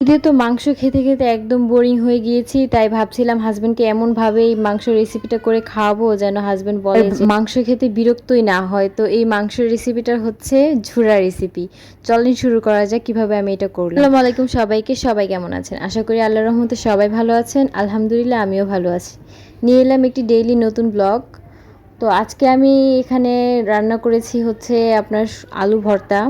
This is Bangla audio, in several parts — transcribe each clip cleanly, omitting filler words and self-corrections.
যদিও তো মাংস খেতে খেতে একদম বোরিং হয়ে গিয়েছি, তাই ভাবছিলাম হাজবেন্ডকে এমনভাবে এই মাংস রেসিপিটা করে খাওয়াবো যেন হাজবেন্ড বলে যে মাংস খেতে বিরক্তই না হয়। তো এই মাংস রেসিপিটা হচ্ছে ঝুরা রেসিপি। চলেন শুরু করা যাক কিভাবে আমি এটা করলাম। আসসালামু আলাইকুম সবাইকে, সবাই কেমন আছেন? আশা করি আল্লাহর রহমতে সবাই ভালো আছেন। আলহামদুলিল্লাহ আমিও ভালো আছি। নিয়ে এলাম একটি ডেইলি নতুন ব্লগ। তো আজকে আমি এখানে রান্না করেছি হচ্ছে আপনার আলু ভর্তা।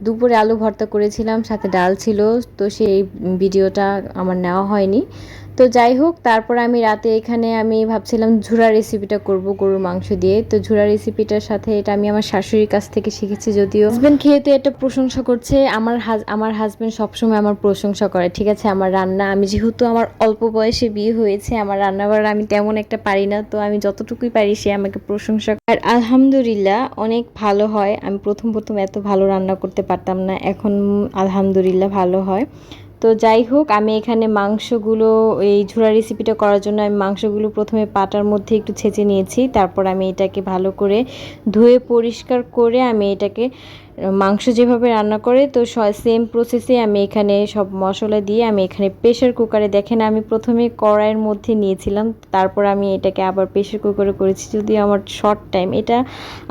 দুপুরে আলু ভর্তা করেছিলাম, সাথে ডাল ছিল। তো সেই ভিডিওটা আমার নেওয়া হয়নি। তো যাই হোক, তারপর আমি রাতে এখানে আমি ভাবছিলাম ঝুরা রেসিপিটা করব গরুর মাংস দিয়ে। তো ঝুরা রেসিপিটার সাথে এটা আমি আমার শাশুড়ির কাছ থেকে শিখেছি। যদিও হাজব্যান্ড খেয়ে তো এটা প্রশংসা করছে। আমার হাজব্যান্ড সবসময় আমার প্রশংসা করে, ঠিক আছে, আমার রান্না। আমি যেহেতু আমার অল্প বয়সে বিয়ে হয়েছে, আমার রান্নাবাড়া আমি তেমন একটা পারি না। তো আমি যতটুকুই পারি সে আমাকে প্রশংসা করে। আর আলহামদুলিল্লাহ অনেক ভালো হয়। আমি প্রথম প্রথম এত ভালো রান্না করতে পারতাম না, এখন আলহামদুলিল্লাহ ভালো হয়। তো যাই হোক, আমি এখানে মাংসগুলো, এই ঝুরা রেসিপিটা করার জন্য আমি মাংসগুলো প্রথমে পাটার মধ্যে একটু ছেঁচে নিয়েছি। তারপর আমি এটাকে ভালো করে ধুয়ে পরিষ্কার করে আমি এটাকে মাংস যেভাবে রান্না করে তো সেম প্রসেসে আমি এখানে সব মশলা দিয়ে আমি এখানে প্রেশার কুকারে, দেখেন আমি প্রথমে কড়াইয়ের মধ্যে নিয়েছিলাম, তারপর আমি এটাকে আবার প্রেশার কুকারে করেছি। যদি আমার শর্ট টাইম এটা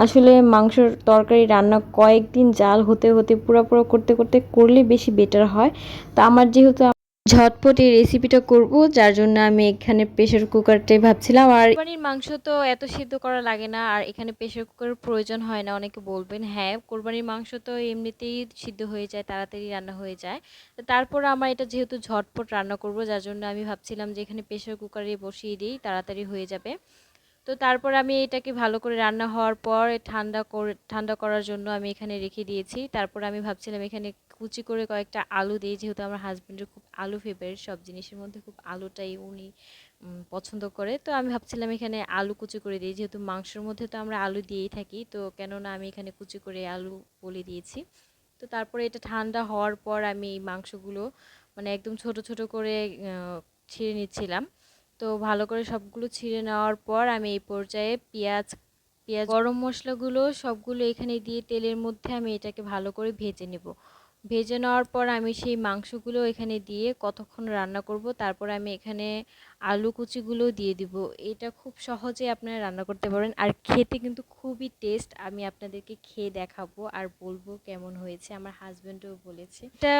আসলে মাংসর তরকারি রান্না কয়েকদিন জাল হতে হতে পুরো করতে করতে করলে বেশি বেটার হয়। তো আমার যেহেতু ঝটপট এই রেসিপিটা করব, যার জন্য আমি এখানে প্রেশার কুকারটাই ভাবছিলাম। আর কোরবানির মাংস তো এত সিদ্ধ করা লাগে না, আর এখানে প্রেশার কুকারের প্রয়োজন হয় না। অনেকে বলবেন হ্যাঁ, কোরবানির মাংস তো এমনিতেই সিদ্ধ হয়ে যায়, তাড়াতাড়ি রান্না হয়ে যায়। তো তারপর আমার এটা যেহেতু ঝটপট রান্না করব, যার জন্য আমি ভাবছিলাম যে এখানে প্রেশার কুকারে বসিয়ে দিই, তাড়াতাড়ি হয়ে যাবে। তো তারপর আমি এটাকে ভালো করে রান্না হওয়ার পর ঠান্ডা করার জন্য আমি এখানে রেখে দিয়েছি। তারপর আমি ভাবছিলাম এখানে কুচি করে কয়েকটা আলু দিই, যেহেতু আমার হাজব্যান্ডের খুব আলু ফেভারিট, সব জিনিসের মধ্যে খুব আলুটাই উনি পছন্দ করে। তো আমি ভাবছিলাম এখানে আলু কুচি করে দিই, যেহেতু মাংসের মধ্যে তো আমরা আলু দিয়েই থাকি, তো কেননা আমি এখানে কুচি করে আলু বলে দিয়েছি। তো তারপরে এটা ঠান্ডা হওয়ার পর আমি এই মাংসগুলো মানে একদম ছোট ছোট করে ছিঁড়ে নিচ্ছিলাম। তো ভালো করে সবগুলো ছিঁড়ে নেওয়ার পর আমি এই পর্যায়ে পেঁয়াজ পেঁয়াজ গরম মশলাগুলো সবগুলো এখানে দিয়ে তেলের মধ্যে আমি এটাকে ভালো করে ভেজে নেব। ভেজে নেওয়ার পর আমি সেই মাংসগুলো এখানে দিয়ে কতক্ষণ রান্না করব। তারপর আমি এখানে আলু কুচিগুলো দিয়ে দিব। এটা খুব সহজে আপনারা রান্না করতে পারেন, আর খেতে কিন্তু খুবই টেস্ট। আমি আপনাদেরকে খেয়ে দেখাবো আর বলবো কেমন হয়েছে। আমার হাজব্যান্ডও বলেছে এটা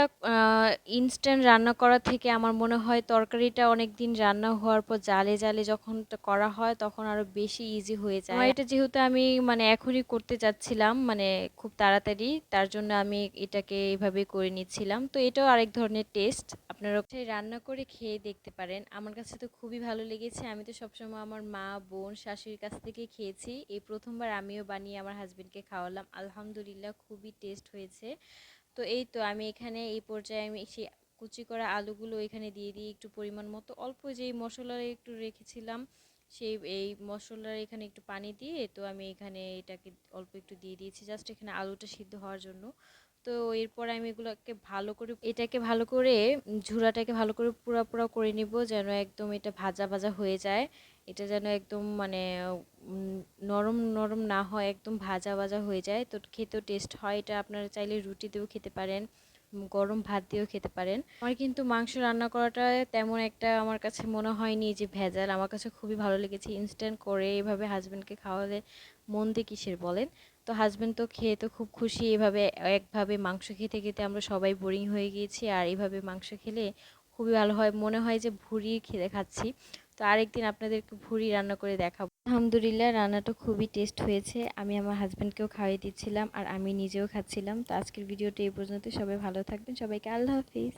ইনস্ট্যান্ট রান্না করা থেকে আমার মনে হয় তরকারিটা অনেক দিন রান্না হওয়ার পর জালে জালে যখন করা হয় তখন আরো বেশি ইজি হয়ে যায়। আমার এটা যেহেতু আমি মানে এখনই করতে যাচ্ছিলাম, মানে খুব তাড়াতাড়ি, তার জন্য আমি এটাকে এইভাবে করে নিচ্ছিলাম। তো এটাও আরেক ধরনের টেস্ট, আপনারা রান্না করে খেয়ে দেখতে পারেন। আমার কাছে তো খুবই ভালো লেগেছে। আমি তো সবসময় আমার মা, বোন, শাশুড়ির কাছ থেকে খেয়েছি, এই প্রথমবার আমিও বানিয়ে আমার হাজবেন্ডকে খাওয়ালাম। আলহামদুলিল্লাহ খুবই টেস্ট হয়েছে। তো এই তো আমি এখানে এই পর্যায়ে আমি সেই কুচি করা আলুগুলো এখানে দিয়ে দিই একটু পরিমাণ মতো, অল্প যেই মশলা একটু রেখেছিলাম সেই এই মশলার এখানে একটু পানি দিয়ে, তো আমি এখানে এটাকে অল্প একটু দিয়ে দিয়েছি জাস্ট এখানে আলুটা সিদ্ধ হওয়ার জন্য। তো এরপর আমি এগুলোকে ভালো করে এটাকে ভালো করে ঝুরাটাকে ভালো করে পুরা করে নিব, যেন একদম এটা ভাজা ভাজা হয়ে যায়। এটা যেন একদম মানে নরম নরম না হয়, একদম ভাজা ভাজা হয়ে যায়, তো খেতেও টেস্ট হয়। এটা আপনারা চাইলে রুটি দিয়েও খেতে পারেন, গরম ভাত দিয়েও খেতে পারেন। আমার কিন্তু মাংস রান্না করাটা তেমন একটা আমার কাছে মনে হয়নি যে ভেজাল, আমার কাছে খুবই ভালো লেগেছে। ইনস্ট্যান্ট করে এভাবে হাজব্যান্ডকে খাওয়ালে মন্দে কিসের বলেন। তো হাজব্যান্ড তো খেয়ে তো খুব খুশি। এভাবে একভাবে মাংস খেতে খেতে আমরা সবাই বোরিং হয়ে গিয়েছি, আর এইভাবে মাংস খেলে খুবই ভালো হয়, মনে হয় যে ভুড়ি খেতে খাচ্ছি। তো আরেকদিন আপনাদেরকে ভুড়ি রান্না করে দেখাবো। আলহামদুলিল্লাহ রান্নাটা খুবই টেস্ট হয়েছে। আমি আমার হাজব্যান্ডকেও খাইয়ে দিচ্ছিলাম আর আমি নিজেও খাচ্ছিলাম। তো আজকের ভিডিওটা এই পর্যন্ত। সবাই ভালো থাকবেন, সবাইকে আল্লাহ হাফিজ।